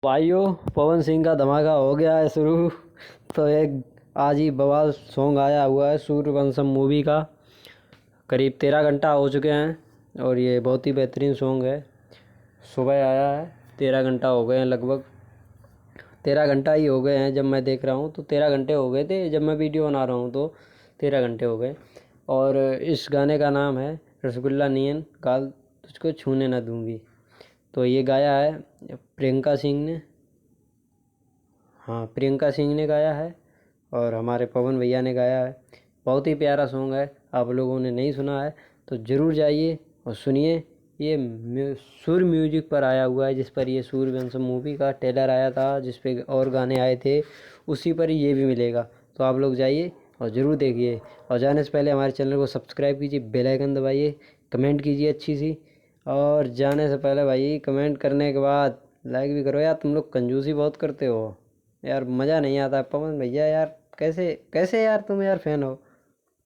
भाइयों, पवन सिंह का धमाका हो गया है शुरू। तो एक आज ही बवाल सॉन्ग आया हुआ है सूर्यवंशम मूवी का। करीब 13 घंटा हो चुके हैं और ये बहुत ही बेहतरीन सॉन्ग है। सुबह आया है, 13 घंटा हो गए हैं लगभग। 13 घंटा ही हो गए हैं जब मैं देख रहा हूँ, तो 13 घंटे हो गए थे जब मैं वीडियो बना रहा हूँ, तो 13 घंटे हो गए। और इस गाने का नाम है रसगुल्ला नियन गाल तुझको छूने ना दूंगी। तो ये गाया है प्रियंका सिंह ने। हाँ, प्रियंका सिंह ने गाया है और हमारे पवन भैया ने गाया है। बहुत ही प्यारा सॉन्ग है। आप लोगों ने नहीं सुना है तो ज़रूर जाइए और सुनिए। ये सुर म्यूजिक पर आया हुआ है, जिस पर ये सूर्यवंशम मूवी का ट्रेलर आया था, जिस पे और गाने आए थे, उसी पर ये भी मिलेगा। तो आप लोग जाइए और ज़रूर देखिए। और जाने से पहले हमारे चैनल को सब्सक्राइब कीजिए, बेल आइकन दबाइए, कमेंट कीजिए अच्छी सी। और जाने से पहले भाई कमेंट करने के बाद लाइक भी करो यार। तुम लोग कंजूसी बहुत करते हो यार, मज़ा नहीं आता। पवन भैया यार, कैसे कैसे यार तुम यार फैन हो।